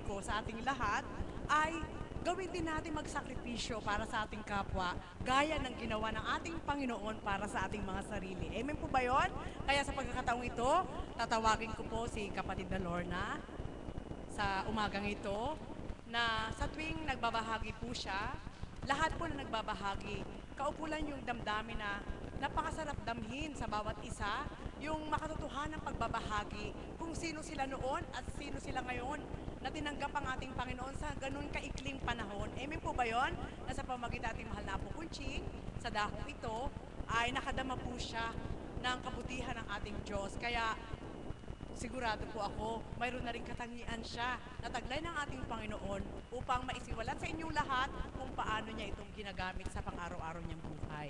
ko sa ating lahat ay gawin din natin magsakripisyo para sa ating kapwa, gaya ng ginawa ng ating Panginoon para sa ating mga sarili. Amen po ba yun? Kaya sa pagkakataong ito, tatawagin ko po si kapatid na Lorna sa umagang ito na sa tuwing nagbabahagi po siya, lahat po na nagbabahagi, kaupulan yung damdamin na napakasarap damhin sa bawat isa, yung makatotohanan ng pagbabahagi kung sino sila noon at sino sila ngayon na tinanggap ang ating Panginoon sa ganun kaikling panahon. Amen po ba yun? Nasa pamagitan ating mahal na Apo Kunching, sa dakong ito, ay nakadama po siya ng kabutihan ng ating Diyos. Kaya sigurado po ako, mayroon na rin katangian siya na taglay ng ating Panginoon upang maisiwalat sa inyong lahat kung paano niya itong ginagamit sa pang-araw-araw niyang buhay.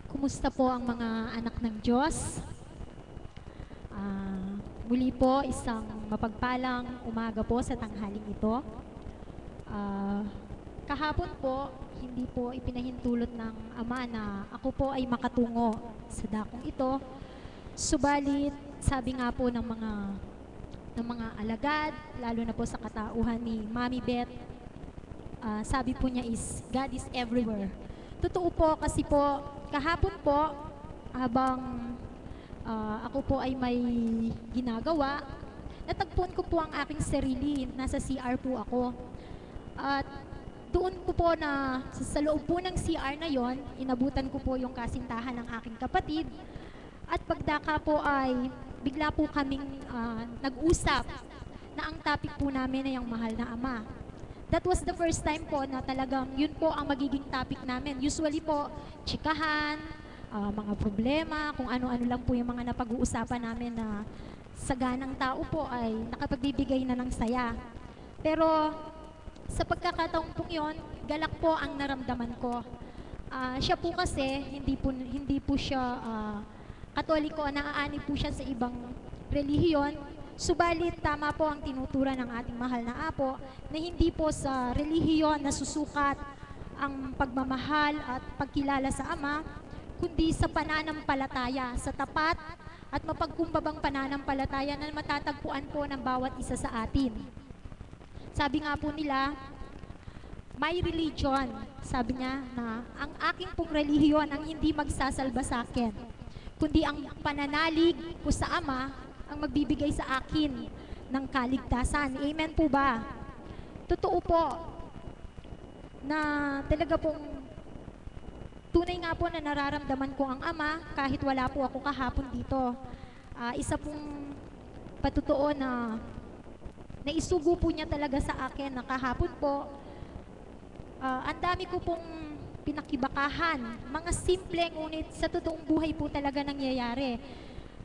Kumusta po ang mga anak ng Diyos? Muli po, isang mapagpalang umaga po sa tanghaling ito. Kahapon po, hindi po ipinahintulot ng Ama na ako po ay makatungo sa dakong ito. Subalit, sabi nga po ng mga alagad, lalo na po sa katauhan ni Mami Beth, sabi po niya is, God is everywhere. Totoo po kasi po, kahapon po, habang ako po ay may ginagawa, natagpuan ko po ang aking sarili. Nasa CR po ako. At doon ko po na, sa loob po ng CR na yon, inabutan ko po yung kasintahan ng aking kapatid. At pagdaka po ay, bigla po kaming nag-usap na ang topic po namin ay ang mahal na Ama. That was the first time po na talagang yun po ang magiging topic namin. Usually po, chikahan, mga problema, kung ano-ano lang po yung mga napag-uusapan namin na saganang tao po ay nakapagbibigay na ng saya. Pero sa pagkakataong pong yun, galak po ang naramdaman ko. Siya po kasi, hindi po siya Katoliko, naaani po siya sa ibang relihiyon. Subalit, tama po ang tinuturan ng ating mahal na Apo na hindi po sa relihiyon na susukat ang pagmamahal at pagkilala sa Ama, kundi sa pananampalataya, sa tapat at mapagkumbabang pananampalataya na matatagpuan po ng bawat isa sa atin. Sabi nga po nila, my religion, sabi niya na ang aking pong relihiyon ang hindi magsasalba sa akin, kundi ang pananalig ko sa Ama ang magbibigay sa akin ng kaligtasan. Amen po ba? Totoo po na talaga pong tunay nga po na nararamdaman ko ang Ama kahit wala po ako kahapon dito. Isa pong patotoo na naisugo po niya talaga sa akin na kahapon po. Ang dami ko pong pinakibakahan, mga simple ngunit sa totoong buhay po talaga nangyayari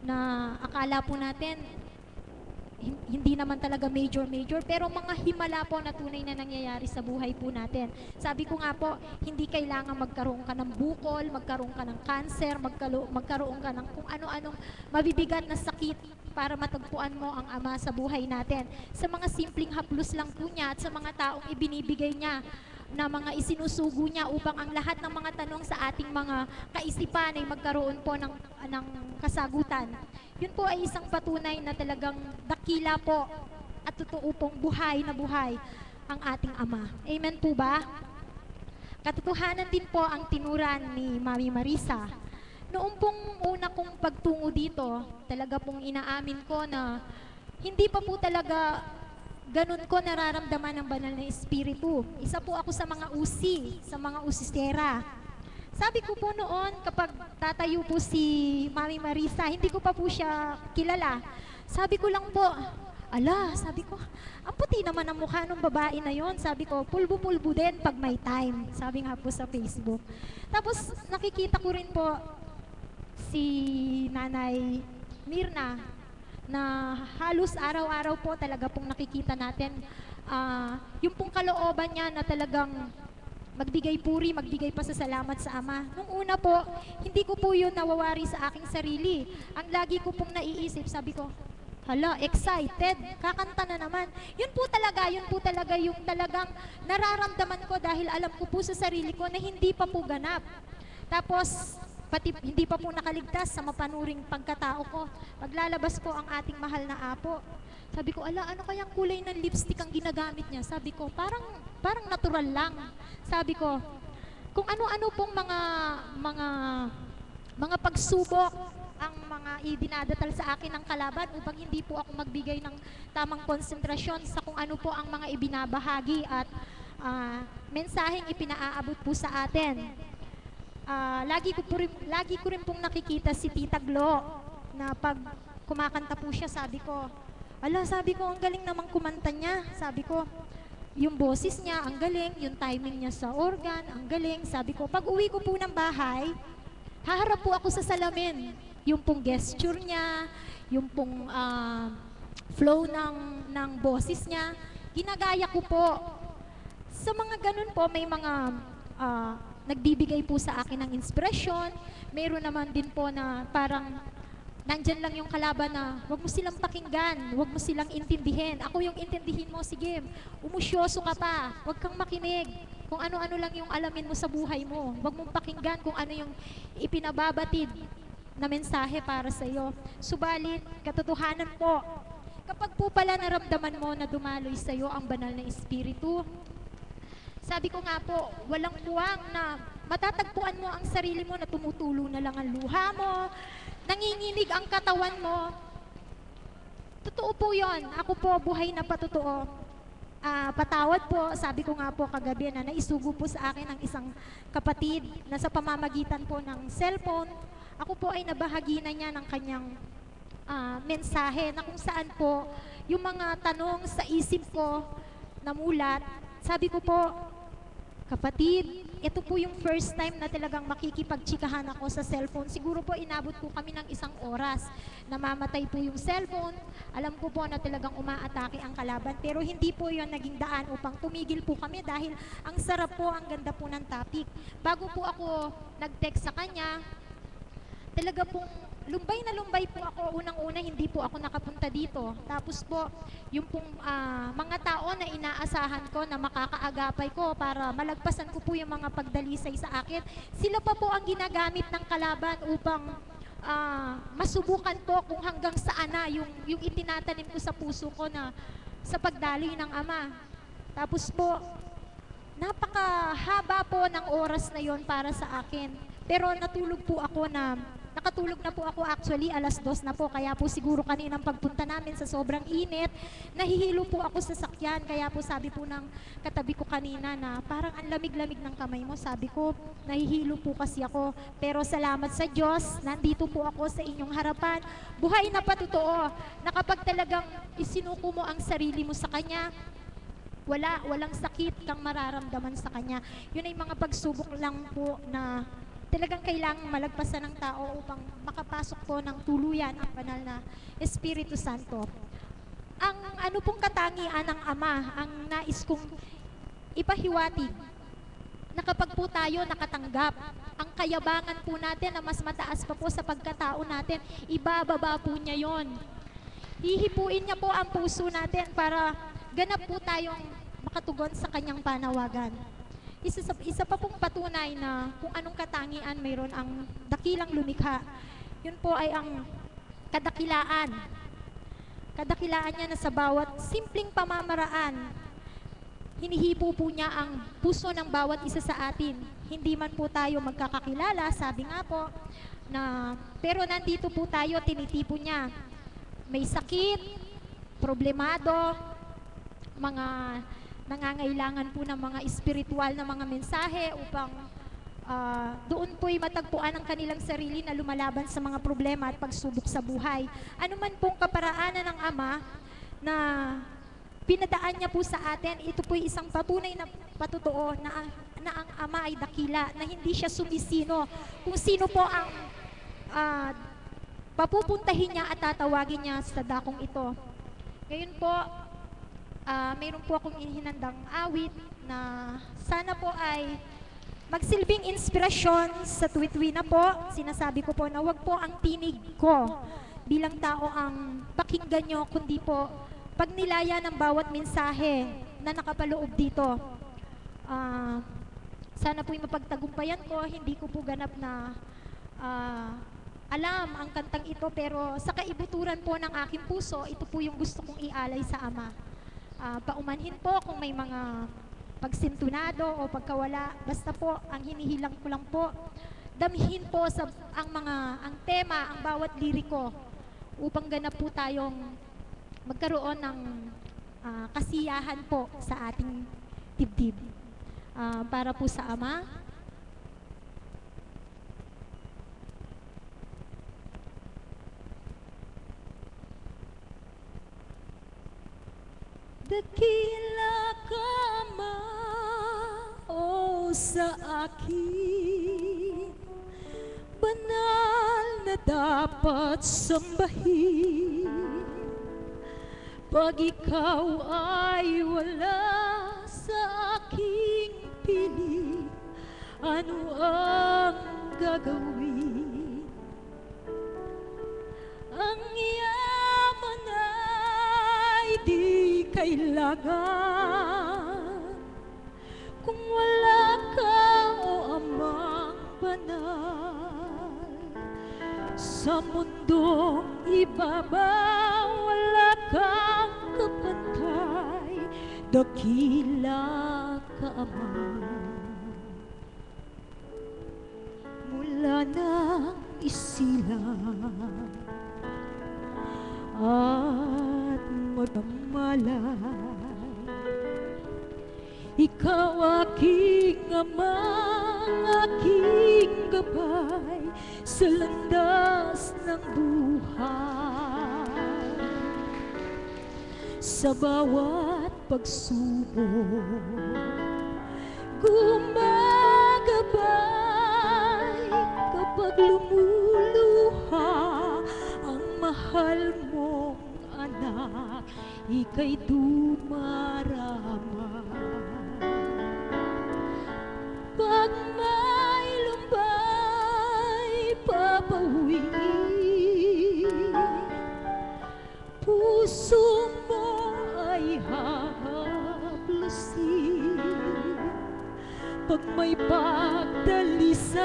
na akala po natin hindi naman talaga major, pero mga himala po na tunay na nangyayari sa buhay po natin. Sabi ko nga po, hindi kailangan magkaroon ka ng bukol, magkaroon ka ng cancer, magkaroon ka ng kung ano-anong mabibigat na sakit para matagpuan mo ang Ama sa buhay natin. Sa mga simpleng haplos lang po niya at sa mga taong ibinibigay niya na mga isinusugo niya upang ang lahat ng mga tanong sa ating mga kaisipan ay magkaroon po ng kasagutan. Yun po ay isang patunay na talagang dakila po at totoo pong buhay na buhay ang ating Ama. Amen po ba? Katotohanan din po ang tinuran ni Mami Marisa. Noong pong una kong pagtungo dito, talaga pong inaamin ko na hindi pa po talaga ganun ko nararamdaman ng banal na espiritu. Isa po ako sa mga usistera. Sabi ko po noon, kapag tatayo po si Mami Marisa, hindi ko pa po siya kilala. Sabi ko lang po, sabi ko, ang puti naman ang mukha ng babae na yon. Sabi ko, pulbo-pulbo din pag may time. Sabi nga po sa Facebook. Tapos nakikita ko rin po si Nanay Mirna, na halos araw-araw po talaga pong nakikita natin yung pong kalooban niya na talagang magbigay puri, magbigay pasasalamat sa Ama. Nung una po, hindi ko po yun nawawari sa aking sarili. Ang lagi ko pong naiisip, sabi ko, Hala, excited, kakanta na naman. Yun po talaga yung talagang nararamdaman ko dahil alam ko po sa sarili ko na hindi pa po ganap. Tapos, pati hindi pa po nakaligtas sa mapanuring pagkatao ko. Paglalabas ko ang ating mahal na apo, sabi ko, ala, ano kayang kulay ng lipstick ang ginagamit niya? Sabi ko, parang natural lang. Sabi ko, kung ano-ano pong mga pagsubok ang mga idinadatal sa akin ng kalaban upang hindi po ako magbigay ng tamang konsentrasyon sa kung ano po ang mga ibinabahagi at mensaheng ipinaaabot po sa atin. Lagi ko rin pong nakikita si Tita Glo na pag kumakanta po siya, sabi ko, ang galing namang kumanta niya. Sabi ko, yung boses niya, ang galing, yung timing niya sa organ, ang galing. Sabi ko, pag uwi ko po ng bahay, haharap po ako sa salamin. Yung pong gesture niya, yung pong flow ng boses niya, ginagaya ko po. Sa mga ganun po, may mga nagbibigay po sa akin ng inspirasyon. Mayroon naman din po na parang nandyan lang yung kalaban na huwag mo silang pakinggan, huwag mo silang intindihin. Ako yung intindihin mo, sige, umusyoso ka pa, huwag kang makinig. Kung ano-ano lang yung alamin mo sa buhay mo. Huwag mong pakinggan kung ano yung ipinababatid na mensahe para sa iyo. Subalit, katotohanan po, kapag po pala naramdaman mo na dumaloy sa iyo ang banal na espiritu, sabi ko nga po, walang puwang na matatagpuan mo ang sarili mo na tumutulo na lang ang luha mo, nanginginig ang katawan mo. Totoo po yon. Ako po, buhay na patotoo. Patawad po, sabi ko nga po kagabi na naisugo po sa akin ng isang kapatid na sa pamamagitan po ng cellphone, ako po ay nabahagi na niya ng kanyang mensahe na kung saan po yung mga tanong sa isip ko namulat. Sabi ko po, kapatid, ito po yung first time na talagang makikipagtsikahan ako sa cellphone. Siguro po inabot po kami ng 1 oras. Namamatay po yung cellphone. Alam ko po na talagang umaatake ang kalaban. Pero hindi po yon naging daan upang tumigil po kami dahil ang sarap po, ang ganda po ng topic. Bago po ako nag-text sa kanya, talaga pong lumbay po ako. Unang-una, hindi po ako nakapunta dito. Tapos po, yung pong mga tao na inaasahan ko na makakaagapay ko para malagpasan ko po yung mga pagdalisay sa akin, sila pa po ang ginagamit ng kalaban upang masubukan po kung hanggang saan na yung itinatanim ko sa puso ko na sa pagdaloy ng Ama. Tapos po, napakahaba po ng oras na yon para sa akin. Pero nakatulog na po ako actually, 2:00 na po. Kaya po siguro kaninang pagpunta namin sa sobrang init, nahihilo po ako sa sakyan. Kaya po sabi po ng katabi ko kanina na parang ang lamig-lamig ng kamay mo. Sabi ko, nahihilo po kasi ako. Pero salamat sa Diyos, nandito po ako sa inyong harapan. Buhay na patotoo na kapag talagang isinuko mo ang sarili mo sa Kanya, walang sakit kang mararamdaman sa Kanya. Yun ay mga pagsubok lang po na talagang kailangang malagpasan ng tao upang makapasok po ng tuluyan ang banal na Espiritu Santo. Ang ano pong katangian ng Ama, ang nais kong ipahiwatig, na kapag po tayo nakatanggap, ang kayabangan po natin na mas mataas pa po sa pagkatao natin, ibababa po niya yon. Hihipuin niya po ang puso natin para ganap po tayong makatugon sa kanyang panawagan. Isa pa pong patunay na kung anong katangian mayroon ang dakilang lumikha. Yun po ay ang kadakilaan. Kadakilaan niya na sa bawat simpleng pamamaraan, hinihipo po niya ang puso ng bawat isa sa atin. Hindi man po tayo magkakakilala, sabi nga po, pero nandito po tayo, tinitipo niya. May sakit, problemado, mga nangangailangan po ng mga espiritual na mga mensahe upang doon po'y matagpuan ang kanilang sarili na lumalaban sa mga problema at pagsubok sa buhay. Ano man pong kaparaanan ng Ama na pinadaan niya po sa atin, ito po'y isang patunay na patotoo na ang Ama ay dakila, na hindi siya sumisino. Kung sino po ang papupuntahin niya at tatawagin niya sa dakong ito. Ngayon po, mayroon po akong hinandang awit na sana po ay magsilbing inspirasyon sa tuwi-tuwi na po. Sinasabi ko po na wag po ang tinig ko bilang tao ang pakinggan nyo, kundi po pagnilaya ng bawat mensahe na nakapaloob dito. Sana po'y mapagtagumpayan ko, hindi ko po ganap na alam ang kantang ito, pero sa kaibuturan po ng aking puso, ito po yung gusto kong ialay sa Ama. Paumanhin po kung may mga pagsintunado o pagkawala, basta po ang hinihilang ko lang po, damhin po ang tema, ang bawat liriko upang ganap po tayong magkaroon ng kasiyahan po sa ating dibdib. Para po sa Ama. Dakila ka man, o sa akin, banal na dapat sambahin. Pag ikaw ay wala sa aking piling, ano ang gagawin? Ang yaman ay di kailangan kung wala ka, o Amang banal. Sa mundong ibabaw, wala kang kapantay, dakila ka, Ama. Mula nang isilang at magmalay, ikaw aking Ama, aking gabay sa landas ng buhay. Sa bawat pagsubok, gumagabay kapag lumuluha ang mahal mong anak, ika'y dumarama. Pag may lumbay, papawi, puso mo ay hahaplusin. Pag may pagdalisay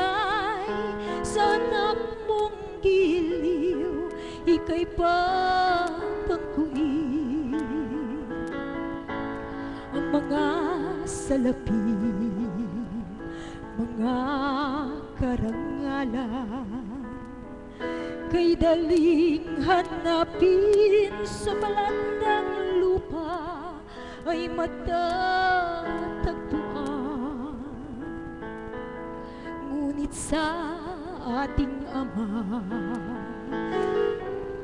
sa anak mong giliw, ika'y papangkuin. Ang mga salapi, mga karangalan, kay daling hanapin sa balat ng lupa ay matatagpuan. Ngunit sa ating Ama,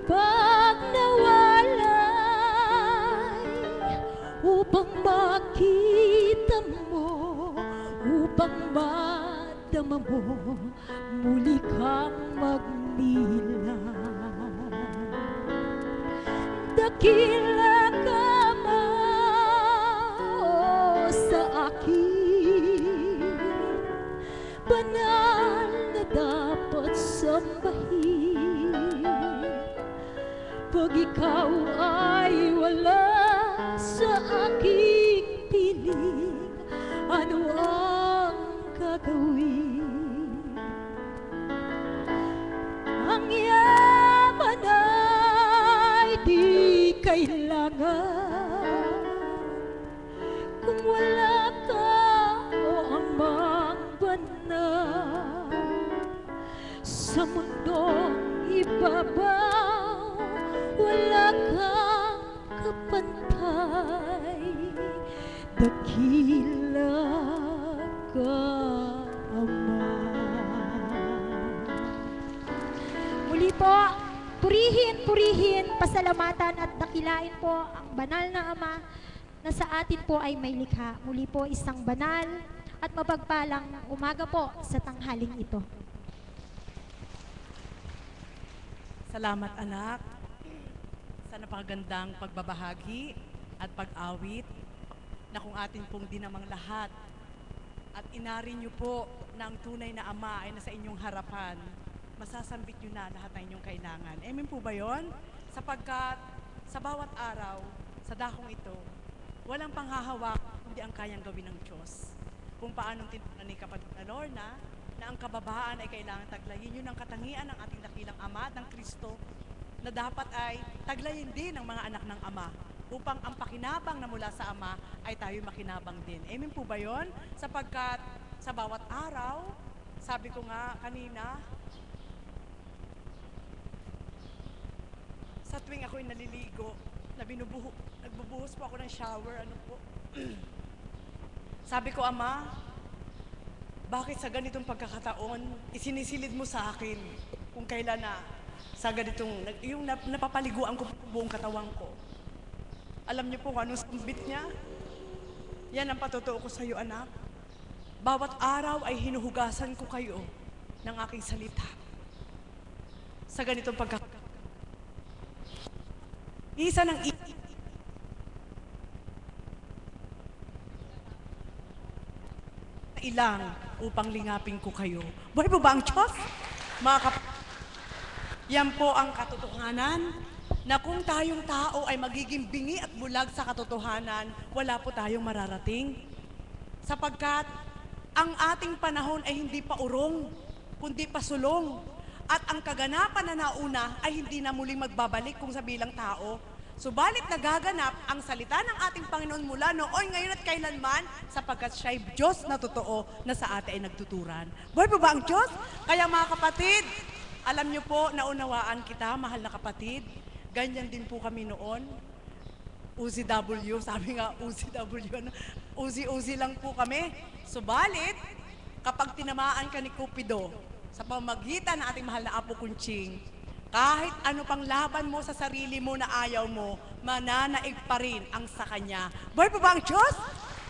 pag nawalay, upang makita mo, upang madama mo, muli kang magnilang. Dakila ka man, o sa akin, banal na dapat sambahin. Pag ikaw ay wala sa aking piling, ano ang gagawin? Ang yaman ay di kailangan kung wala ka, o Amang banal. Sa mundong ibabaw, wala kang kapantay, dakila ka, Ama. Muli po, purihin, pasalamatan at dakilain po ang banal na Ama na sa atin po ay may likha. Muli po, isang banal at mapagpalang umaga po sa tanghaling ito. Salamat, anak, sa napakagandang pagbabahagi at pag-awit na kung atin pong dinamang lahat at inari niyo po na ang tunay na Ama ay nasa inyong harapan. masasambit nyo na lahat ng inyong kailangan. Amen po ba yun? Sapagkat sa bawat araw, sa dakong ito, walang panghahawak kundi ang kayang gawin ng Diyos. Kung paanong tinutunan ni kapatid na Lorna, na ang kababaan ay kailangan taglayin. Yun ang katangian ng ating dakilang Ama, ng Kristo, na dapat ay taglayin din ng mga anak ng Ama upang ang pakinabang na mula sa Ama ay tayo makinabang din. Amen po ba yun? Sapagkat sa bawat araw, sabi ko nga kanina, sa tuwing ako'y naliligo, nagbubuhos po ako ng shower, ano po. Sabi ko, Ama, bakit sa ganitong pagkakataon, isinisilid mo sa akin kung kailan na sa ganitong, yung napapaliguan ko buong katawan ko. Alam niyo po kung anong sambit niya? Yan ang patotoo ko sa iyo, anak. Bawat araw ay hinuhugasan ko kayo ng aking salita. Sa ganitong pagkakataon. Isa ng ilang upang lingapin ko kayo. Buhay po ba ang Diyos? Yan po ang katotohanan na kung tayong tao ay magiging bingi at bulag sa katotohanan, wala po tayong mararating. Sapagkat ang ating panahon ay hindi pa urong, kundi pasulong. At ang kaganapan na nauna ay hindi na muling magbabalik kung sa bilang tao. Subalit nagaganap ang salita ng ating Panginoon mula noon, ngayon at kailanman, sapagkat siya'y Diyos na totoo na sa atin ay nagtuturan. Buhay po ba ang Diyos? Kaya mga kapatid, alam niyo po, naunawaan kita, mahal na kapatid. Ganyan din po kami noon. UZW, sabi nga UZW, Uzi-uzi lang po kami. Subalit, kapag tinamaan ka ni Cupido, sa pamagitan ng ating mahal na Apo Kunching, kahit ano pang laban mo sa sarili mo na ayaw mo, mananaig pa rin ang sa Kanya. Buhay po ba ang Diyos?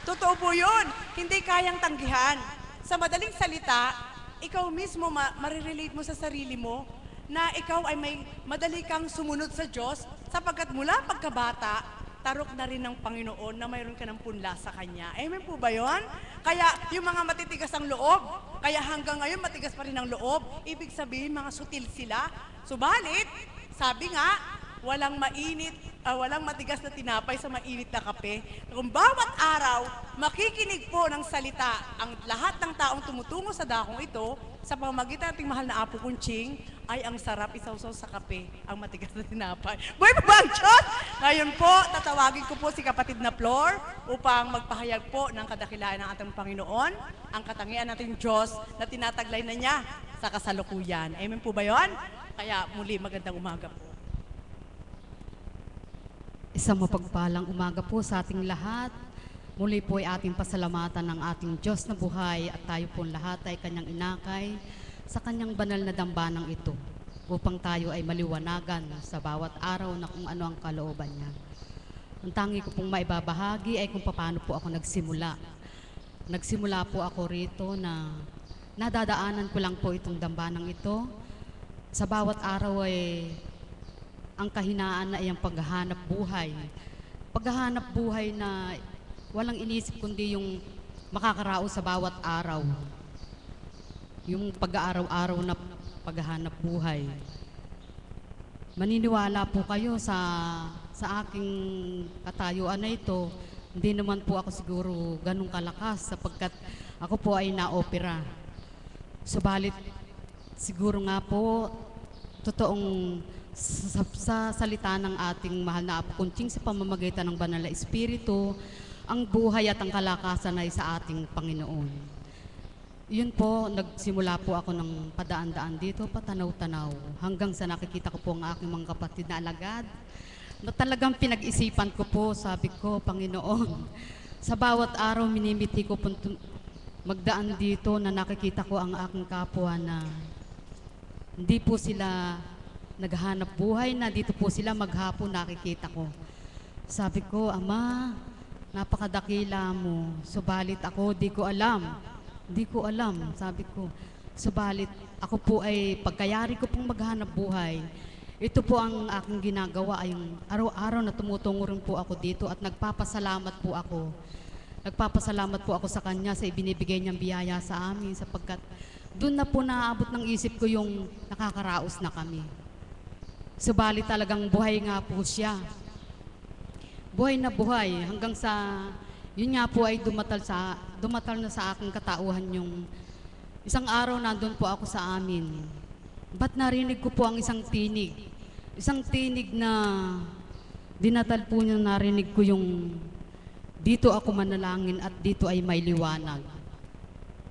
Totoo po yun. Hindi kayang tanggihan. Sa madaling salita, ikaw mismo marirelate mo sa sarili mo na ikaw ay may madali kang sumunod sa Diyos sapagkat mula pagkabata, tarok na rin ng Panginoon na mayroon ka ng punla sa Kanya. Amen po ba yun? Kaya yung mga matitigas ang loob, kaya hanggang ngayon matigas pa rin ang loob, ibig sabihin mga sutil sila. Subalit, sabi nga, walang matigas na tinapay sa mainit na kape. Kung bawat araw, makikinig po ng salita ang lahat ng taong tumutungo sa dakong ito, sa pamamagitan ating mahal na Apo Kunching, ay ang sarap isawsaw sa kape, ang matigas na tinapay. Buhay po ba ang Diyos? Ngayon po, tatawagin ko po si kapatid na Flor upang magpahayag po ng kadakilaan ng ating Panginoon, ang katangian nating Diyos na tinataglay na niya sa kasalukuyan. Amen po ba yun? Kaya muli, magandang umaga po. Isang mapagpalang umaga po sa ating lahat. Muli po ay ating pasalamatan ng ating Diyos na buhay at tayo po lahat ay Kanyang inakay sa Kanyang banal na dambanang ito upang tayo ay maliwanagan sa bawat araw na kung ano ang kalooban niya. Ang tangi ko pong maibabahagi ay kung paano po ako nagsimula. Nagsimula po ako rito na nadadaanan ko lang po itong dambanang ito. Sa bawat araw ay ang kahinaan na ay ang paghahanap buhay. Paghahanap buhay na walang inisip kundi yung makakaraos sa bawat araw. Yung pag-aaraw-araw na paghahanap buhay. Maniniwala po kayo sa aking katayuan na ito, hindi naman po ako siguro ganun kalakas sapagkat ako po ay na-opera. Subalit, siguro nga po, totoong sa salita ng ating mahal na Apo Kunching sa pamamagitan ng Banal na Espiritu, ang buhay at ang kalakasan ay sa ating Panginoon. Yun po, nagsimula po ako ng padaan-daan dito, patanaw-tanaw, hanggang sa nakikita ko po ang aking mga kapatid na alagad, na talagang pinag-isipan ko po, sabi ko, Panginoon, sa bawat araw minimiti ko po magdaan dito na nakikita ko ang aking kapwa na hindi po sila naghahanap buhay, na dito po sila maghapon nakikita ko. Sabi ko, Ama, napakadakila mo, subalit ako di ko alam, sabi ko. Subalit ako po ay pagkayari ko pong maghanap buhay. Ito po ang aking ginagawa, ay yung araw-araw na tumutungo rin po ako dito at nagpapasalamat po ako. Nagpapasalamat po ako sa Kanya sa ibinibigay niyang biyaya sa amin sapagkat Doon na po naabot ng isip ko yung nakakaraos na kami. Subalit talagang buhay nga po siya. Buhay na buhay hanggang sa yun nga po ay dumatal na sa aking katauhan yung isang araw nandun po ako sa amin. Ba't narinig ko po ang isang tinig? Isang tinig na dinatal po niya, narinig ko yung dito ako manalangin at dito ay may liwanag.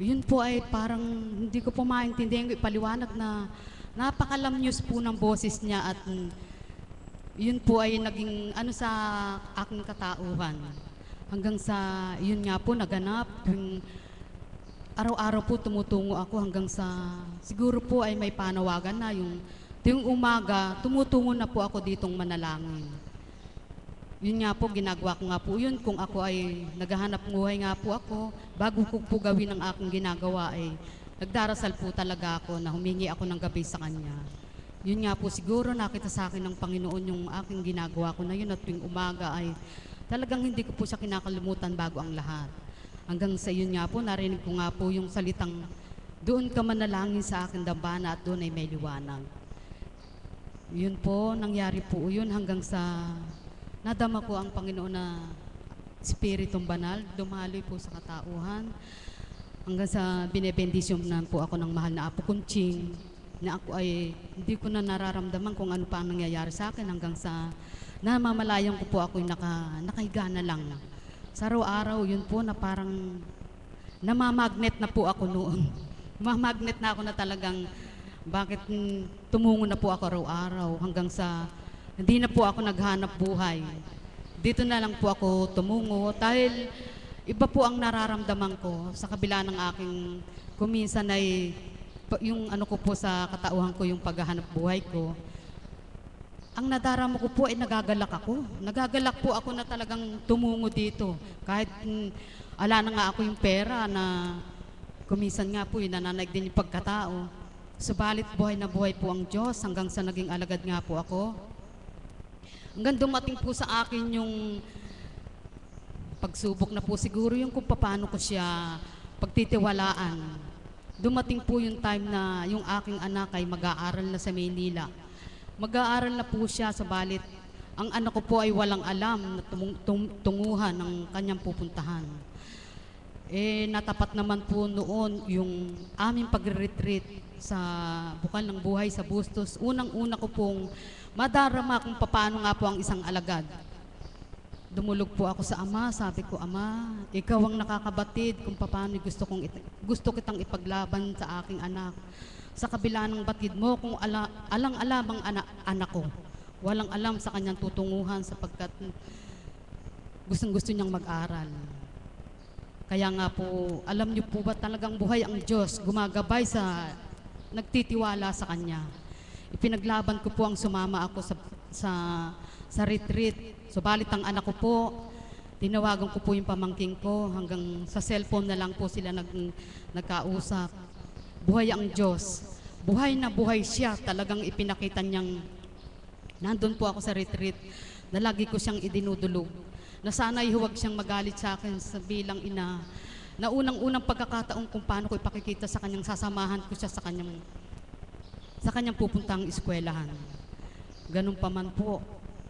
Yun po ay parang hindi ko po maintindihan yung ipaliwanag na napakalamyos po ng boses niya at yun po ay naging ano sa aking katauhan. Hanggang sa yun nga po naganap, yung araw-araw po tumutungo ako hanggang sa siguro po ay may panawagan na yung umaga, tumutungo na po ako ditong manalangin. Yun nga po, ginagawa ko nga po yun. Kung ako ay naghahanap buhay nga po ako, bago ko po gawin ang aking ginagawa ay nagdarasal po talaga ako na humingi ako ng gabi sa Kanya. Yun nga po, siguro nakita sa akin ng Panginoon yung aking ginagawa ko na yun at tuwing umaga ay talagang hindi ko po siya kinakalimutan bago ang lahat. Hanggang sa yun nga po, narinig ko nga po yung salitang doon ka manalangin sa aking dambana at doon ay may liwanag. Yun po, nangyari po yun hanggang sa nadama ko ang Panginoon na Espiritong Banal, dumaloy po sa katauhan. Hanggang sa binebendisyon na po ako ng mahal na Apo Kunching, na ako ay hindi ko na nararamdaman kung ano pa ang nangyayari sa akin hanggang sa namamalayan ko po ako nakahiga na lang. Sa araw-araw, yun po na parang namamagnet na po ako noon. Namamagnet na ako na talagang bakit tumungo na po ako araw-araw hanggang sa hindi na po ako naghanap buhay. Dito na lang po ako tumungo dahil iba po ang nararamdaman ko sa kabila ng aking kuminsan ay yung ano ko po sa katauhan ko, yung paghahanap buhay ko. Ang nadarama ko po ay nagagalak ako. Nagagalak po ako na talagang tumungo dito. Kahit ala na nga ako yung pera na kuminsan nga po yung nananaig din yung pagkatao. Subalit buhay na buhay po ang Diyos hanggang sa naging alagad nga po ako. Hanggang dumating po sa akin yung pagsubok na po siguro yung kung paano ko siya pagtitiwalaan. Dumating po yung time na yung aking anak ay mag-aaral na sa Maynila. Mag-aaral na po siya, sabalit ang anak ko po ay walang alam na tunguhan ng kanyang pupuntahan. Natapat naman po noon yung aming pag-retreat sa Bukal ng Buhay sa Bustos. Unang-una ko pong madarama kung paano nga po ang isang alagad. Dumulog po ako sa Ama, sabi ko, Ama, ikaw ang nakakabatid kung paano gusto kitang ipaglaban sa aking anak. Sa kabila ng batid mo, kung alang-alam ang anak ko, walang alam sa kanyang tutunguhan sapagkat gustong-gusto niyang mag-aral. Kaya nga po, alam niyo po ba talagang buhay ang Diyos, gumagabay sa nagtitiwala sa Kanya. Ipinaglaban ko po ang sumama ako sa retreat. Subalit ang anak ko po, tinawagan ko po yung pamangking ko, hanggang sa cellphone na lang po sila nagkausap. Buhay ang Diyos. Buhay na buhay siya. Talagang ipinakita niyang, nandun po ako sa retreat, na lagi ko siyang idinudulog. Na sana'y huwag siyang magalit sa akin sa bilang ina, na unang-unang pagkakataon kung paano ko ipakikita sa kanyang, sasamahan ko siya sa kanyang pupuntang eskwelahan. Ganun pa man po.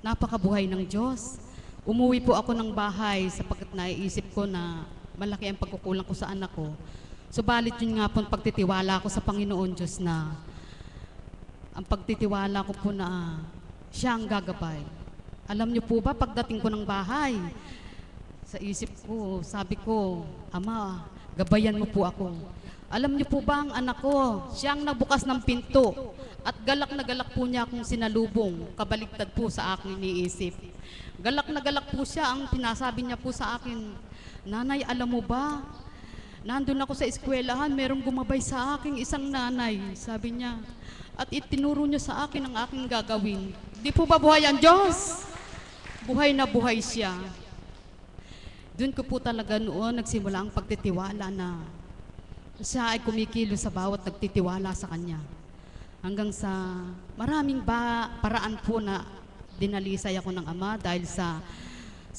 Napakabuhay ng Diyos. Umuwi po ako ng bahay sapagkat naiisip ko na malaki ang pagkukulang ko sa anak ko. Subalit yun nga po ang pagtitiwala ko sa Panginoon Diyos na ang pagtitiwala ko po na siya ang gagabay. Alam niyo po ba, pagdating ko ng bahay, sa isip ko, sabi ko, Ama, gabayan mo po ako. Alam niyo po ba ang anak ko, siya ang nagbukas ng pinto at galak na galak po niya akong sinalubong, kabaliktad po sa aking iniisip. Galak na galak po siya, ang pinasabi niya po sa akin, Nanay, alam mo ba, nandun ako sa eskwelahan, merong gumabay sa akin isang nanay, sabi niya, at itinuro niya sa akin ang aking gagawin. Di po ba buhay ang Diyos? Buhay na buhay siya. Doon ko po talaga noon nagsimula ang pagtitiwala na siya ay kumikilo sa bawat nagtitiwala sa Kanya. Hanggang sa maraming paraan po na dinalisay ako ng Ama dahil sa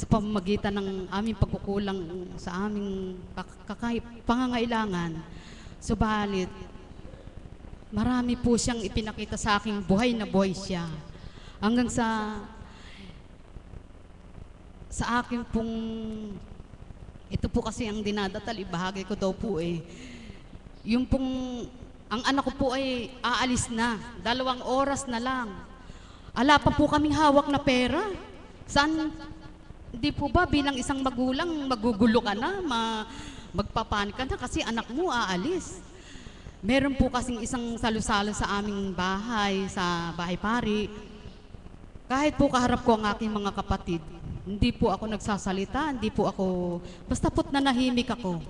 pamamagitan ng aming pagkukulang sa aming pangangailangan. Subalit, marami po siyang ipinakita sa aking buhay na buhay siya. Hanggang sa akin pong, ito po kasi ang dinadatal, ibahagi ko daw po yung pong, ang anak ko po ay aalis na, 2 oras na lang. Ala pa po kaming hawak na pera. Saan, hindi po ba bilang isang magulang, magugulo ka na, magpapanik ka na kasi anak mo aalis. Meron po kasing isang salusalo sa aming bahay, sa bahay pari. Kahit po kaharap ko ang aking mga kapatid, hindi po ako nagsasalita, hindi po ako, basta po't nanahimik ako.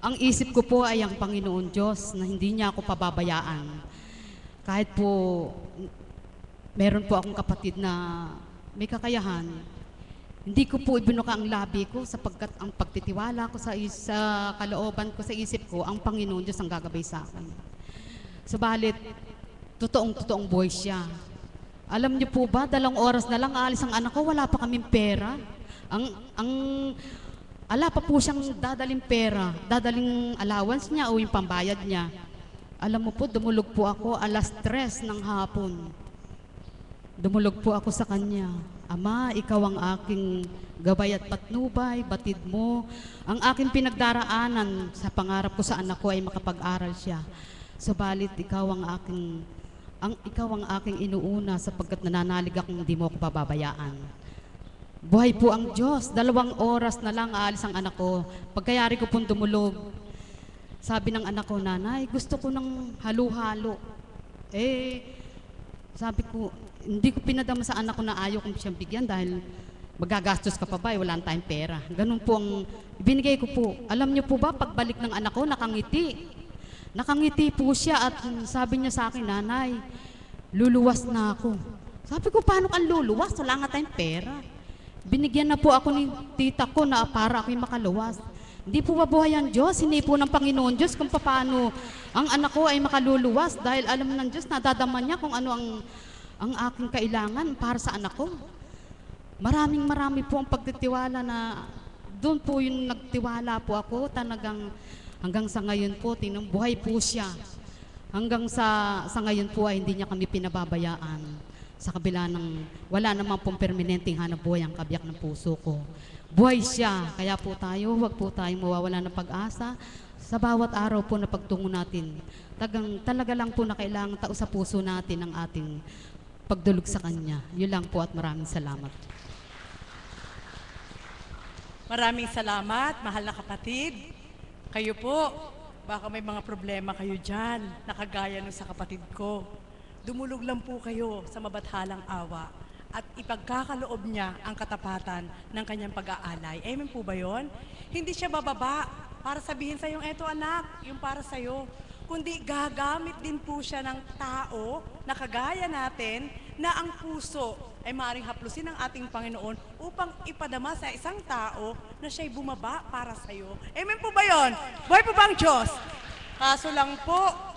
Ang isip ko po ay ang Panginoon Diyos na hindi niya ako pababayaan. Kahit po, meron po akong kapatid na may kakayahan, hindi ko po ibinuka ang labi ko sapagkat ang pagtitiwala ko sa kalooban ko, sa isip ko, ang Panginoon Diyos ang gagabay sa akin. Subalit, totoong buhay siya. Alam niyo po ba, 2 oras na lang aalis ang anak ko, wala pa kaming pera. Ala pa po siyang dadaling pera, dadaling allowance niya o yung pambayad niya. Alam mo po, dumulog po ako 3:00 ng hapon. Dumulog po ako sa kanya. Ama, ikaw ang aking gabay at patnubay, batid mo. Ang aking pinagdaraanan sa pangarap ko sa anak ko ay makapag-aral siya. Subalit, ikaw ang aking inuuna sapagkat nananalig akong hindi mo ako pababayaan. Buhay po ang Diyos. 2 oras na lang aalis ang anak ko. Pagkayari ko pong dumulog, sabi ng anak ko, nanay, gusto ko ng halo-halo. Sabi ko, hindi ko pinadama sa anak ko na ayaw kong siyang bigyan dahil magagastos ka pa ba, wala tayong pera. Ganun po ang binigay ko po. Alam niyo po ba, pagbalik ng anak ko, nakangiti. Nakangiti po siya at sabi niya sa akin, nanay, luluwas na ako. Sabi ko, paano kang luluwas? Wala nga tayong pera. Binigyan na po ako ni tita ko na para ako'y makaluwas. Hindi po mabuhay ang Diyos, hindi po ng Panginoon Diyos kung paano ang anak ko ay makaluluwas dahil alam ng Diyos, nadadama niya kung ano ang aking kailangan para sa anak ko. Marami po ang pagtitiwala na doon po yung nagtiwala po ako, talagang hanggang sa ngayon po, buhay po siya. Hanggang sa ngayon po ay hindi niya kami pinababayaan. Sa kabila ng wala namang pong permanenteng hanap buhay ang kabiyak ng puso ko. Buhay siya, kaya po tayo, huwag po tayong mawawala ng pag-asa sa bawat araw po na pagtungo natin. Talaga lang po na kailangan tao sa puso natin ang ating pagdulog sa Kanya. Yun lang po at maraming salamat. Maraming salamat, mahal na kapatid. Kayo po, baka may mga problema kayo dyan, nakagaya ng sa kapatid ko. Dumulog lang po kayo sa mabathalang awa at ipagkakaloob niya ang katapatan ng kanyang pag-aalay. Amen po ba yun? Hindi siya bababa para sabihin sa yung eto anak, yung para sa'yo. Kundi gagamit din po siya ng tao na kagaya natin na ang puso ay maaaring haplusin ng ating Panginoon upang ipadama sa isang tao na siya'y bumaba para sa'yo. Amen po ba yun? Buhay po ba ang Diyos? Kaso lang po,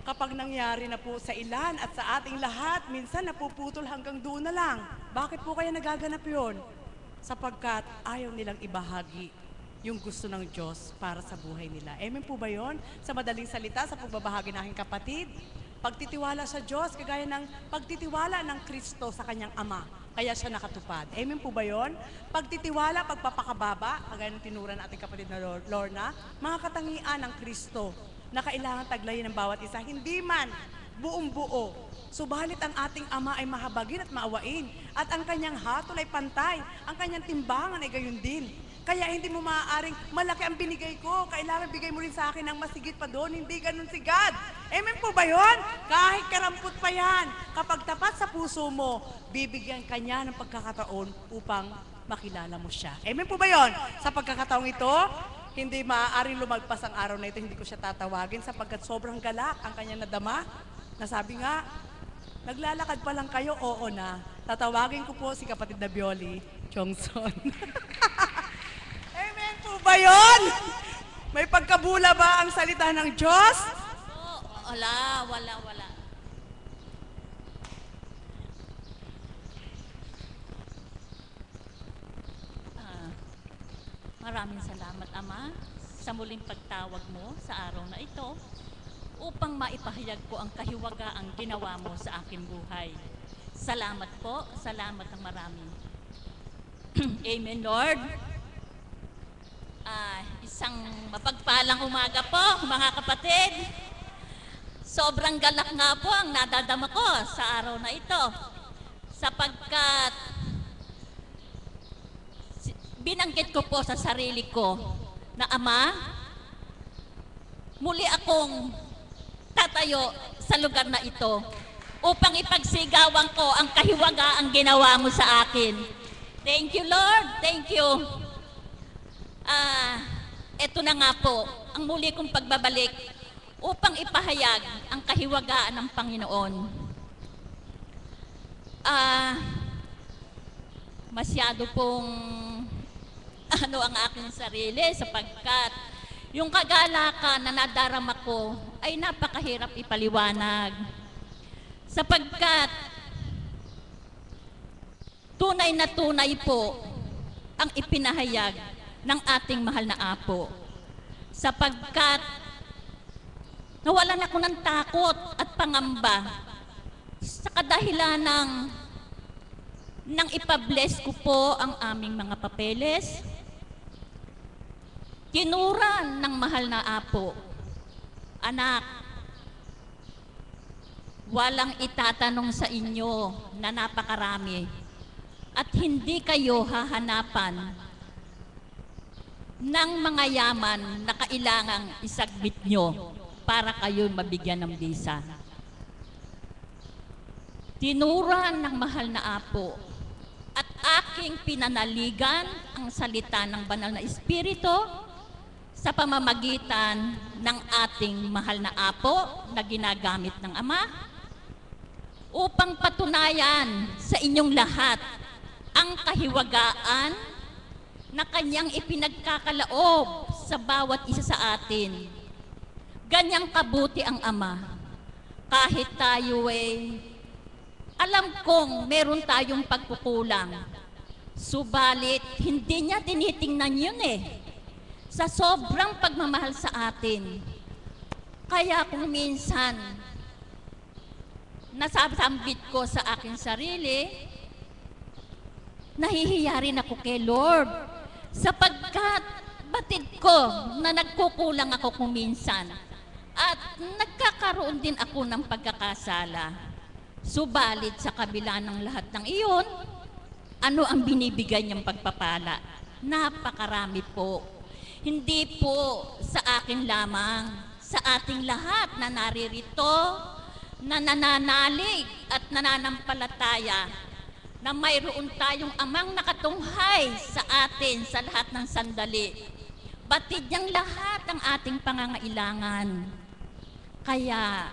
kapag nangyari na po sa ilan at sa ating lahat, minsan napuputol hanggang doon na lang. Bakit po kaya nagaganap yun? Sapagkat ayaw nilang ibahagi yung gusto ng Diyos para sa buhay nila. Amen po ba yun? Sa madaling salita, sa pagbabahagi ng aking kapatid, pagtitiwala sa Diyos, kagaya ng pagtitiwala ng Kristo sa kanyang Ama. Kaya siya nakatupad. Amen po ba yun? Pagtitiwala, pagpapakababa, kagaya ng tinura ng ating kapatid na Lorna, mga katangian ng Kristo na kailangan taglayin ng bawat isa, hindi man buong buo. Subalit ang ating Ama ay mahabagin at maawain, at ang kanyang hatol ay pantay, ang kanyang timbangan ay gayon din. Kaya hindi mo maaaring malaki ang binigay ko, kailangan bigay mo rin sa akin ng masigit pa doon, hindi ganun si God. Amen po ba yun? Kahit karampot pa yan, kapag tapat sa puso mo, bibigyan kanya ng pagkakataon upang makilala mo siya. Amen po ba yun? Sa pagkakataong ito, hindi maaaring lumagpas ang araw na ito, hindi ko siya tatawagin sapagkat sobrang galak ang kanyang nadama. Nasabi nga, naglalakad pa lang kayo, oo na. Tatawagin ko po si kapatid na Bioli Chongson. Amen po ba yun? May pagkabula ba ang salita ng Diyos? Wala. Maraming salamat, Ama, sa muling pagtawag mo sa araw na ito. upang maipahayag ko ang kahiwagaang ginawa mo sa aking buhay. Salamat po, salamat ng marami. Amen, Lord. Isang mapagpalang umaga po, mga kapatid. Sobrang galak nga po ang nadadama ko sa araw na ito, sapagkat binanggit ko po sa sarili ko na, Ama, muli akong tatayo sa lugar na ito upang ipagsigawan ko ang kahiwagaang ginawa mo sa akin. Thank you, Lord. Thank you. Ito na nga po, ang muli kong pagbabalik upang ipahayag ang kahiwagaan ng Panginoon. Masyado pong ang aking sarili, sapagkat yung kagalakan na nadarama ko ay napakahirap ipaliwanag. Sapagkat tunay na tunay po ang ipinahayag ng ating mahal na Apo. Sapagkat nawalan ako ng takot at pangamba sa kadahilan ng ipabless ko po ang aming mga papeles. Tinuran ng mahal na Apo, Anak, walang itatanong sa inyo na napakarami at hindi kayo hahanapan ng mga yaman na kailangang isagmit nyo para kayo mabigyan ng bisa. Tinuran ng mahal na Apo at aking pinanaligan ang salita ng banal na Espiritu sa pamamagitan ng ating mahal na Apo na ginagamit ng Ama upang patunayan sa inyong lahat ang kahiwagaan na kanyang ipinagkakalaob sa bawat isa sa atin. Ganyang kabuti ang Ama. Kahit tayo alam kong meron tayong pagkukulang, subalit hindi niya tinitingnan yun sa sobrang pagmamahal sa atin. Kaya kung minsan nasasambit ko sa aking sarili, nahihiya rin ako kay Lord, sapagkat batid ko na nagkukulang ako kung minsan at nagkakaroon din ako ng pagkakasala. Subalit sa kabila ng lahat ng iyon, ano ang binibigay niyang pagpapala? Napakarami po. Hindi po sa akin lamang, sa ating lahat na naririto, na nananalig at nananampalataya na mayroon tayong Amang nakatunghay sa atin sa lahat ng sandali. Batid niyang lahat ang ating pangangailangan. Kaya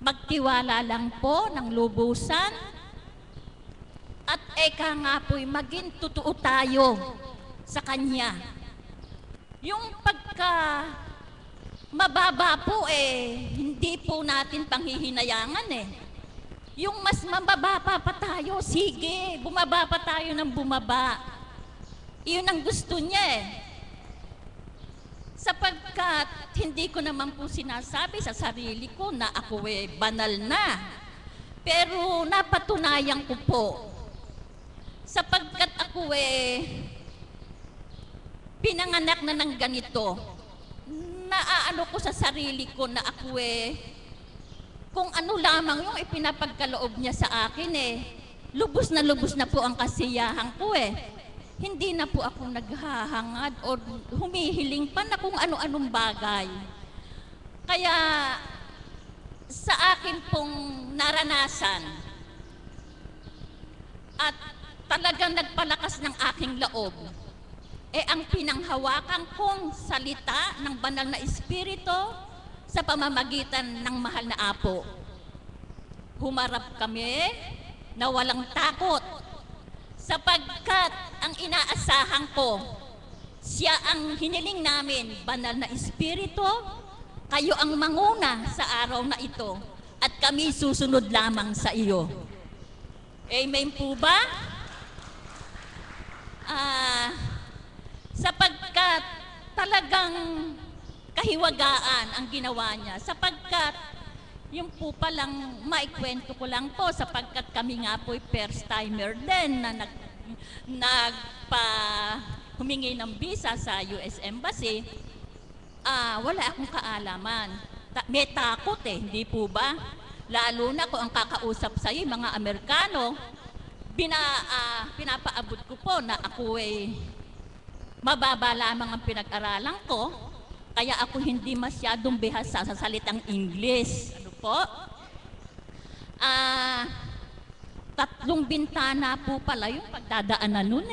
magtiwala lang po ng lubusan at eka nga po'y maging totoo tayo sa Kanya. Yung pagka mababa po hindi po natin panghihinayangan Yung mas mababa pa tayo, sige, bumaba pa tayo ng bumaba. Iyon ang gusto niya Sapagkat hindi ko naman po sinasabi sa sarili ko na ako banal na. Pero napatunayan ko po. Sapagkat ako pinanganak na ng ganito. Naaano ko sa sarili ko na ako kung ano lamang yung ipinapagkaloob niya sa akin lubos na po ang kasiyahan ko Hindi na po ako naghahangad o humihiling pa na kung ano-anong bagay. Kaya sa akin pong naranasan at talagang nagpalakas ng aking loob, ang pinanghawakan kong salita ng banal na Espiritu sa pamamagitan ng mahal na Apo. Humarap kami na walang takot, sapagkat ang inaasahan ko, siya ang hiniling namin, banal na Espiritu, kayo ang manguna sa araw na ito, at kami susunod lamang sa iyo. Amen po ba? Sapagkat talagang kahiwagaan ang ginawa niya sapagkat yung po palang maikwento ko lang po sapagkat kami nga po first timer din na nagpa humingi ng visa sa US Embassy. Wala akong kaalaman. May takot hindi po ba? Lalo na kung ang kakausap sa iyo mga Amerikano, pinapaabot ko po na ako mababa lamang ang pinag-aralan ko, kaya ako hindi masyadong bihasa sa salitang English. Ano po? 3 bintana po pala yung pagdadaanan nun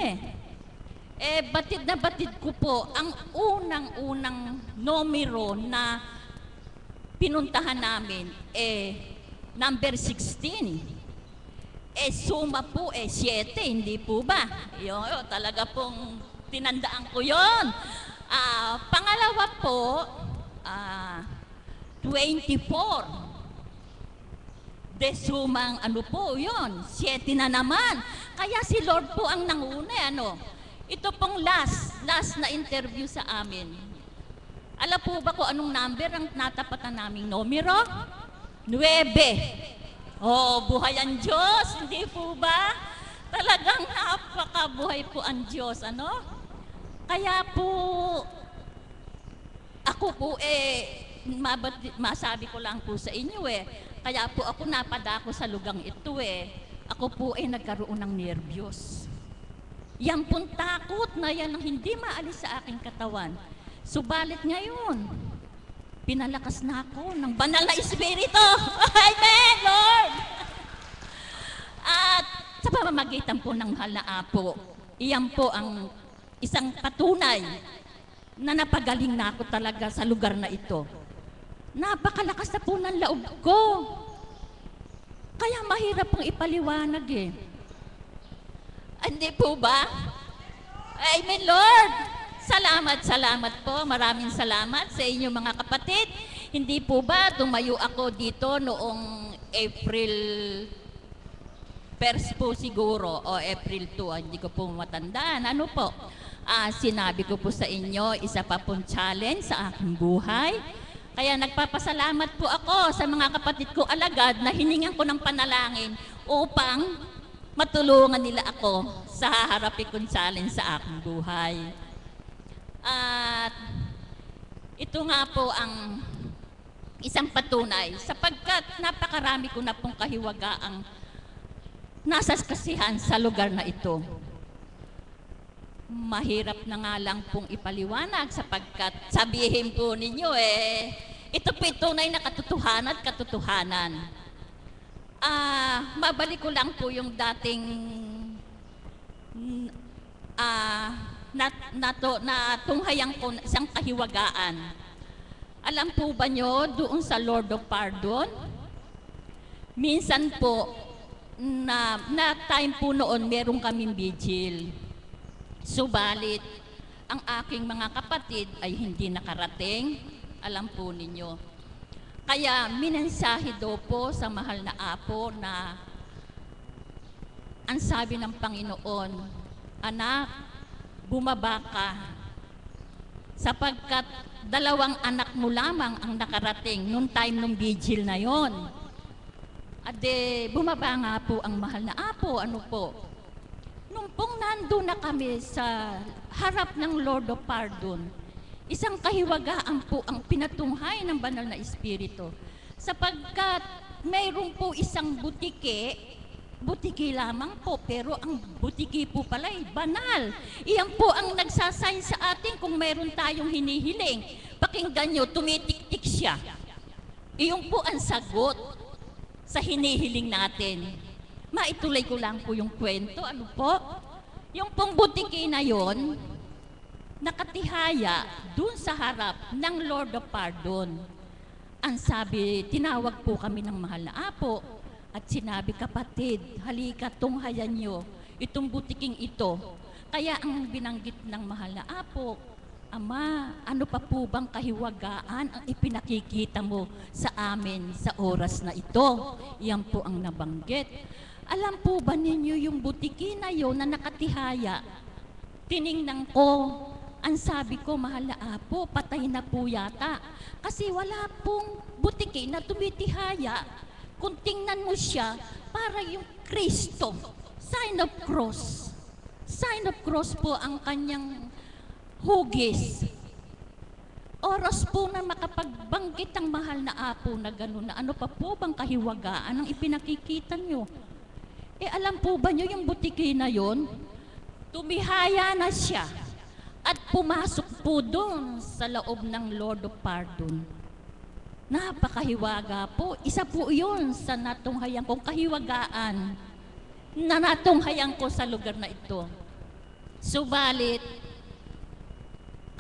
batid na batid ko po ang unang-unang numero na pinuntahan namin number 16. Suma po 7, hindi po ba? Yun, talaga pong tinandaan ko yun. Pangalawa po, 24. Sumang ano po yun, 7 na naman. Kaya si Lord po ang nanguna, Ito pong last na interview sa amin. Alam po ba kung anong number ang natapatan naming numero? 9. Buhay ang Diyos, hindi po ba? Talagang napakabuhay po ang Diyos, Kaya po, ako po masabi ko lang po sa inyo kaya po ako napadako sa lugang ito Ako po nagkaroon ng nervyos. Yan pong takot na yan ang hindi maalis sa aking katawan. Subalit ngayon, pinalakas na ako ng banal na Espiritu. Amen, Lord! At sa pamamagitan po ng mahal na Apo, iyan po ang isang patunay na napagaling na ako talaga sa lugar na ito. Napakalakas na po ng loob ko. Kaya mahirap pong ipaliwanag Hindi po ba? Amen, Lord! Salamat po. Maraming salamat sa inyo mga kapatid. Hindi po ba tumayo ako dito noong April 1 po siguro o April 2, hindi ko po matandaan. Ano po? Sinabi ko po sa inyo, isa pa pong challenge sa aking buhay. Kaya nagpapasalamat po ako sa mga kapatid ko alagad na hiningan ko ng panalangin upang matulungan nila ako sa haharapin kong challenge sa aking buhay. At ito nga po ang isang patunay sapagkat napakarami ko na pong kahiwagaang nasa kasihan sa lugar na ito. Mahirap na nga lang pong ipaliwanag sapagkat sabihin po ninyo ito po tunay na katotohanan. Mabalik ko lang po yung dating natunghayang ko isang kahiwagaan. Alam po ba nyo doon sa Lord of Pardon? Minsan po na time po noon meron kaming vigil. Subalit ang aking mga kapatid ay hindi nakarating. Alam po ninyo. Kaya minensahe daw po sa mahal na Apo na ang sabi ng Panginoon, anak, bumaba ka sapagkat 2 anak mo lamang ang nakarating nung time nung vigil na yon. At bumaba nga po ang mahal na Apo, nung pong nandun na kami sa harap ng Lord of Pardon, isang kahiwagaan po ang pinatunghay ng banal na Espiritu. Sapagkat mayroon po isang butiki lamang po, pero ang butiki po pala ay banal. Iyan po ang nagsasign sa atin kung mayroon tayong hinihiling. Pakinggan nyo, tumitik-tik siya. Iyon po ang sagot sa hinihiling natin. Maituloy ko lang po yung kwento. Yung pong butiki na yon, nakatihaya dun sa harap ng Lord of Pardon. Ang sabi, tinawag po kami ng mahal na Apo at sinabi, kapatid, halika, tunghayan nyo itong butiking ito. Kaya ang binanggit ng mahal na Apo, Ama, ano pa po bang kahiwagaan ang ipinakikita mo sa amin sa oras na ito? Yan po ang nabanggit. Alam po ba ninyo yung butiki na yun na nakatihaya? Tiningnan ko, Ang sabi ko, mahal na apo, patay na po yata. Kasi wala pong butiki na tumitihaya. Kung tingnan mo siya, para yung Kristo. Sign of cross. Sign of cross po ang kanyang hugis. Oras po na makapagbanggit ang mahal na apo na gano'n na ano pa po bang kahiwagaan ang ipinakikita nyo? Alam po ba nyo yung butiki na yon? Tumihaya na siya at pumasok po doon sa loob ng Lord of Pardon. Napakahiwaga po. Isa po yun sa natunghayang kong kahiwagaan na natunghayang ko sa lugar na ito. Subalit,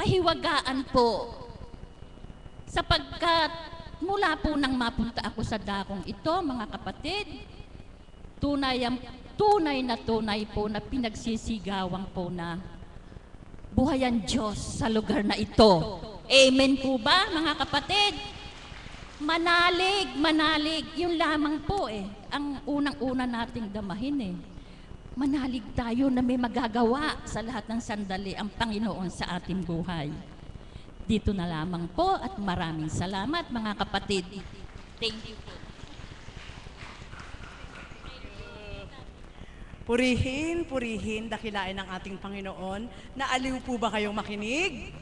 kahiwagaan po sapagkat mula po nang mapunta ako sa dakong ito, mga kapatid, tunay po na pinagsisigawan po na buhay ang Diyos sa lugar na ito. Amen po ba, mga kapatid? Manalig, yun lamang po ang unang-una nating damahin Manalig tayo na may magagawa sa lahat ng sandali ang Panginoon sa ating buhay. Dito na lamang po at maraming salamat, mga kapatid. Thank you po. Purihin, dakilain ng ating Panginoon. Naaliw po ba kayong makinig?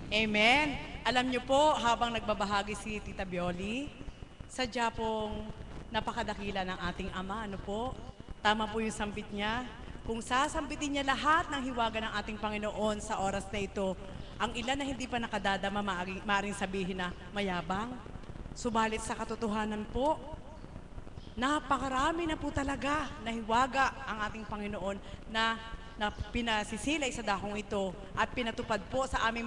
Amen. Alam niyo po, habang nagbabahagi si Tita Bioli, sadya pong napakadakila ng ating Ama. Ano po? Tama po yung sambit niya. Kung sasambitin niya lahat ng hiwaga ng ating Panginoon sa oras na ito, ang ilan na hindi pa nakadadama, maaaring sabihin na mayabang. Subalit sa katotohanan po, napakarami na po talaga na hiwaga ang ating Panginoon na pinasisilay sa dakong ito at pinatupad po sa aming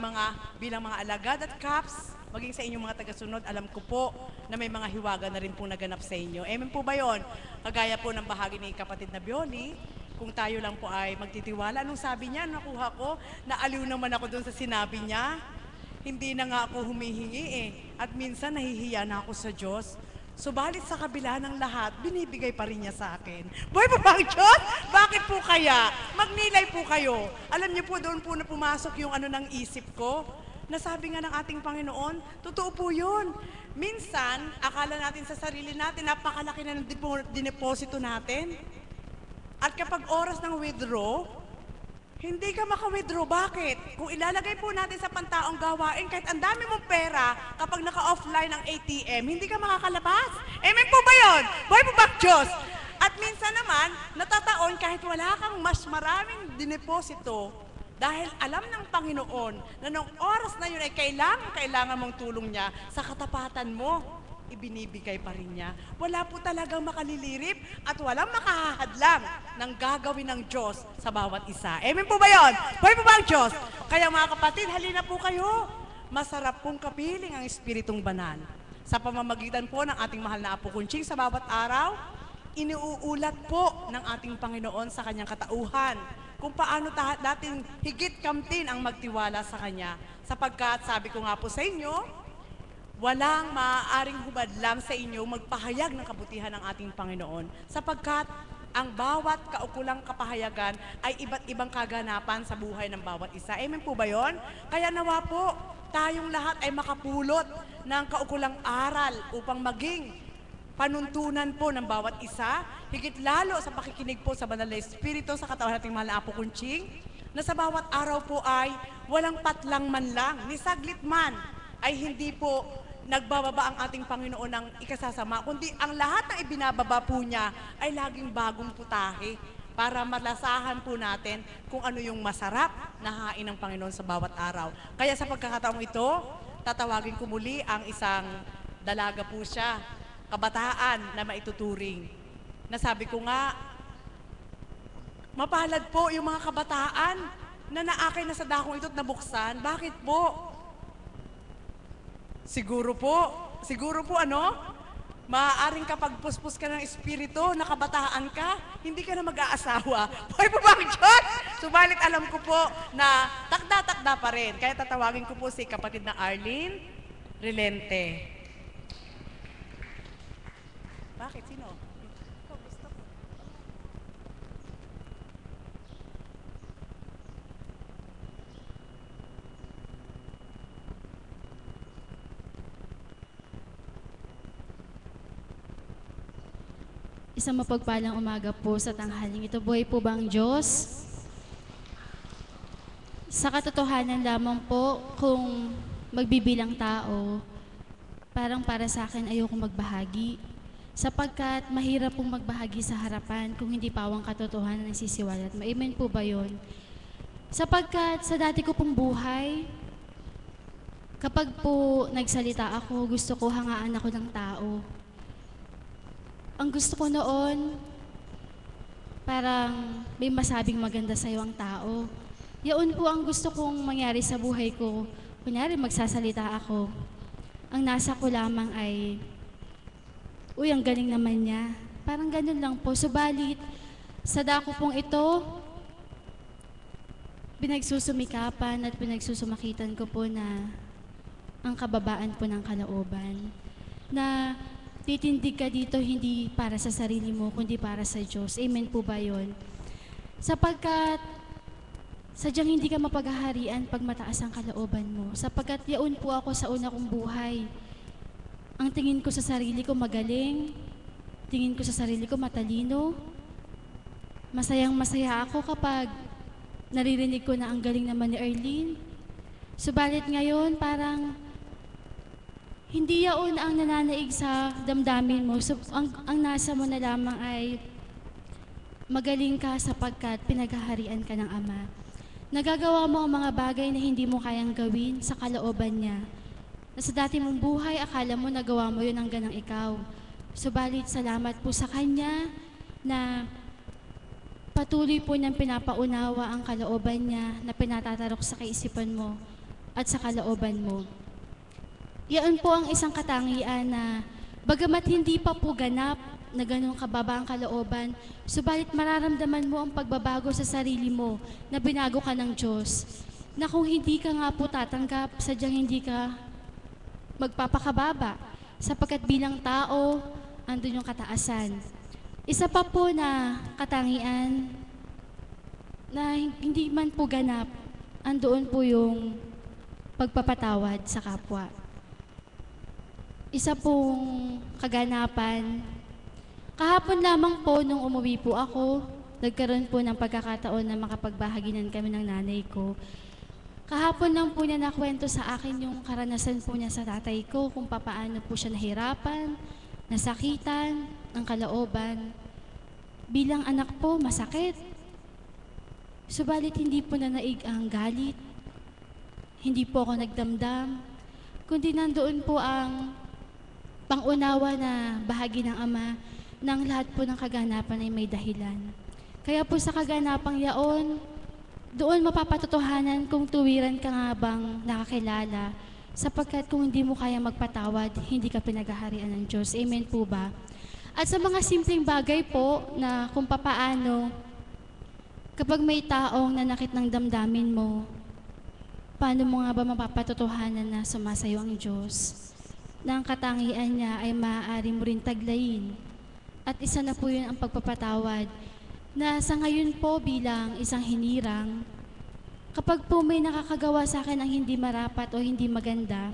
bilang mga alagad at caps, maging sa inyong mga tagasunod. Alam ko po na may mga hiwaga na rin po naganap sa inyo. Amen po ba yun? Kagaya po ng bahagi ni kapatid na Bioli, kung tayo lang po ay magtitiwala. Anong sabi niya? Nakuha ko, naaliw naman ako doon sa sinabi niya. Hindi na nga ako humihingi At minsan nahihiya na ako sa Diyos. Subalit sa kabila ng lahat, binibigay pa rin niya sa akin. Boy po bang Diyos? Bakit po kaya? Magnilay po kayo. Alam niyo po, doon po na pumasok yung ng isip ko. Nasabi nga ng ating Panginoon, totoo po yun. Minsan, akala natin sa sarili natin, napakalaki na ng dineposito natin. At kapag oras ng withdraw, hindi ka maka-withdraw. Bakit? Kung ilalagay po natin sa pantaong gawain, kahit ang dami mong pera, kapag naka-offline ang ATM, hindi ka makakalabas. Amen po ba yun? Boy po ba Diyos? At minsan naman, natataon kahit wala kang mas maraming dineposito, dahil alam ng Panginoon na nung oras na yun ay kailangan mong tulong niya, sa katapatan mo, ibinibigay pa rin niya. Wala po talagang makalilirip at walang makahahadlang ng gagawin ng Diyos sa bawat isa. Amen po ba yun? Boy po ba ang Diyos? Kaya mga kapatid, halina po kayo. Masarap pong kapiling ang Espiritong Banal. Sa pamamagitan po ng ating mahal na Apo Kunching sa bawat araw, iniuulat po ng ating Panginoon sa kanyang katauhan kung paano natin higit kamtin ang magtiwala sa Kanya. Sapagkat, sabi ko nga po sa inyo, walang maaaring humadlang sa inyo magpahayag ng kabutihan ng ating Panginoon. Sapagkat ang bawat kaukulang kapahayagan ay iba't ibang kaganapan sa buhay ng bawat isa. Amen po ba yun? Kaya nawa po, tayong lahat ay makapulot ng kaukulang aral upang maging panuntunan po ng bawat isa, higit lalo sa pakikinig po sa Banal na Espiritu sa katawan nating mahal na Apo Kunching, na sa bawat araw po ay walang patlang man lang, ni saglit man, ay hindi po nagbababa ang ating Panginoon ng ikasasama, kundi ang lahat ng ibinababa po niya ay laging bagong putahe para malasahan po natin kung ano yung masarap na hain ng Panginoon sa bawat araw. Kaya sa pagkakataong ito, tatawagin ko muli ang isang dalaga po siya, kabataan na maituturing. Nasabi ko nga, mapalad po yung mga kabataan na naakay na sa dakong ito at nabuksan. Bakit po? Siguro po maaaring kapag puspos ka ng espiritu, nakabataan ka, hindi ka na mag-aasawa. Boy po ba ang Diyos? Subalit alam ko po na takda-takda pa rin. Kaya tatawagin ko po si kapatid na Arlene Relente. Bakit? Sino? Isang mapagpalang umaga po sa tanghaling ito. Buhay po ba ang Diyos? Sa katotohanan lamang po, kung magbibilang tao, parang para sa akin ayoko magbahagi. Sapagkat mahirap pong magbahagi sa harapan kung hindi pawang katotohanan ang sisiwalat. Amen po ba yun? Sapagkat sa dati ko pong buhay, kapag po nagsalita ako, gusto ko hangaan ako ng tao. Ang gusto ko noon, parang may masabing maganda sa'yo ang tao. Yaon po ang gusto kong mangyari sa buhay ko. Kunyari, magsasalita ako. Ang nasa ko lamang ay, uy, ang galing naman niya. Parang ganun lang po. Subalit, sa dako pong ito, pinagsusumikapan at pinagsusumakitan ko po na ang kababaan po ng kalooban. Na titindig ka dito hindi para sa sarili mo, kundi para sa Diyos. Amen po ba yun? Sapagkat sadyang hindi ka mapaghaharian pag mataas ang kalooban mo. Sapagkat yaon po ako sa una kong buhay. Ang tingin ko sa sarili ko magaling, tingin ko sa sarili ko matalino. Masayang masaya ako kapag naririnig ko na ang galing naman ni Arlene. Subalit ngayon parang hindi yaon ang nananaig sa damdamin mo. So, ang nasa mo na lamang ay magaling ka sapagkat pinaghaharian ka ng Ama. Nagagawa mo ang mga bagay na hindi mo kayang gawin sa kalooban niya. Na sa dati mong buhay, akala mo nagawa mo yun hanggang ng ikaw. Subalit, salamat po sa Kanya na patuloy po niyang pinapaunawa ang kalooban niya na pinatatarok sa kaisipan mo at sa kalooban mo. Iyan po ang isang katangian na bagamat hindi pa po ganap na ganun kababa ang kalooban, subalit mararamdaman mo ang pagbabago sa sarili mo na binago ka ng Diyos. Na kung hindi ka nga po tatanggap, sadyang hindi ka magpapakababa sapagkat bilang tao, andun yung kataasan. Isa pa po na katangian na hindi man po ganap, andoon po yung pagpapatawad sa kapwa. Isa pong kaganapan, kahapon lamang po nung umuwi po ako, nagkaroon po ng pagkakataon na makapagbahaginan kami ng nanay ko. Kahapon lang po niya nakwento sa akin yung karanasan po niya sa tatay ko, kung papaano po siya nahirapan, nasakitan, ang kalooban. Bilang anak po, masakit. Subalit hindi po nanaig ang galit, hindi po ako nagdamdam, kundi nandoon po ang pangunawa na bahagi ng Ama ng lahat po ng kaganapan ay may dahilan. Kaya po sa kaganapang yaon, doon mapapatotohanan kung tuwiran ka nga bang nakakilala, sapagkat kung hindi mo kaya magpatawad, hindi ka pinaghaharian ng Diyos. Amen po ba? At sa mga simpleng bagay po na kung papaano, kapag may taong nanakit ng damdamin mo, paano mo nga ba mapapatotohanan na sumasayo ang Diyos? Na ang katangian niya ay maaari mo rin taglayin. At isa na po yun ang pagpapatawad na sa ngayon po bilang isang hinirang, kapag po may nakakagawa sa akin ang hindi marapat o hindi maganda,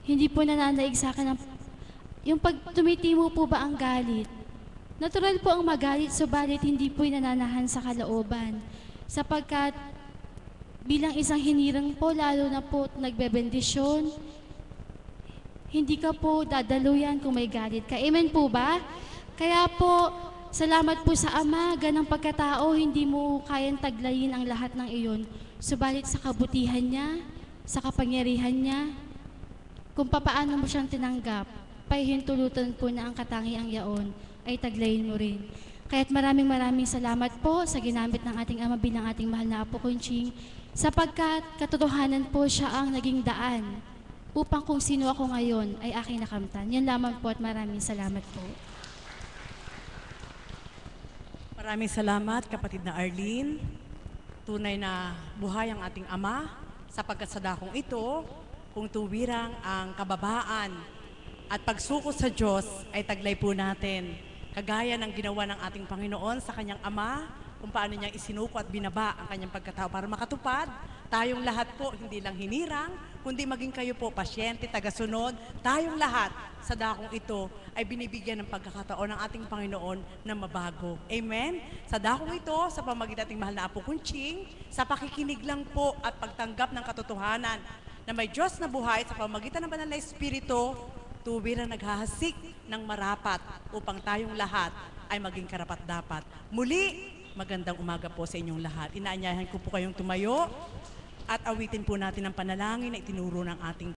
hindi po nananaig sa akin yung pag tumitimo po ba ang galit. Natural po ang magalit, subalit hindi po nananahan sa kalooban. Sapagkat bilang isang hinirang po, lalo na po nagbebendisyon, hindi ka po dadaluyan kung may galit ka. Amen po ba? Kaya po, salamat po sa Ama, ganang pagkatao, hindi mo kayang taglayin ang lahat ng iyon. Subalit sa kabutihan niya, sa kapangyarihan niya, kung papaano mo siyang tinanggap, pahihintulutan po na ang katangiang yaon ay taglayin mo rin. Kaya't maraming salamat po sa ginamit ng ating Ama bilang ating mahal na Apo Kunching, sapagkat katotohanan po siya ang naging daan upang kung sino ako ngayon ay aking nakamtan. Yan lamang po at maraming salamat po. Maraming salamat, kapatid na Arlene. Tunay na buhay ang ating Ama, sapagkat sa dakong ito, kung tuwirang ang kababaan at pagsuko sa Diyos ay taglay po natin. Kagaya ng ginawa ng ating Panginoon sa kanyang Ama, kung paano niyang isinuko at binaba ang kanyang pagkatao para makatupad tayong lahat po, hindi lang hinirang, kundi maging kayo po, pasyente, tagasunod, tayong lahat sa dakong ito ay binibigyan ng pagkakataon ng ating Panginoon na mabago. Amen? Sa dakong ito, sa pamagitan ating mahal na Apo Kunching, sa pakikinig lang po at pagtanggap ng katotohanan na may Diyos na buhay sa pamagitan ng banal na Espiritu, tubirang naghahasik ng marapat upang tayong lahat ay maging karapat-dapat. Muli, magandang umaga po sa inyong lahat. Inaanyayahan ko po kayong tumayo at awitin po natin ang panalangin na itinuro ng ating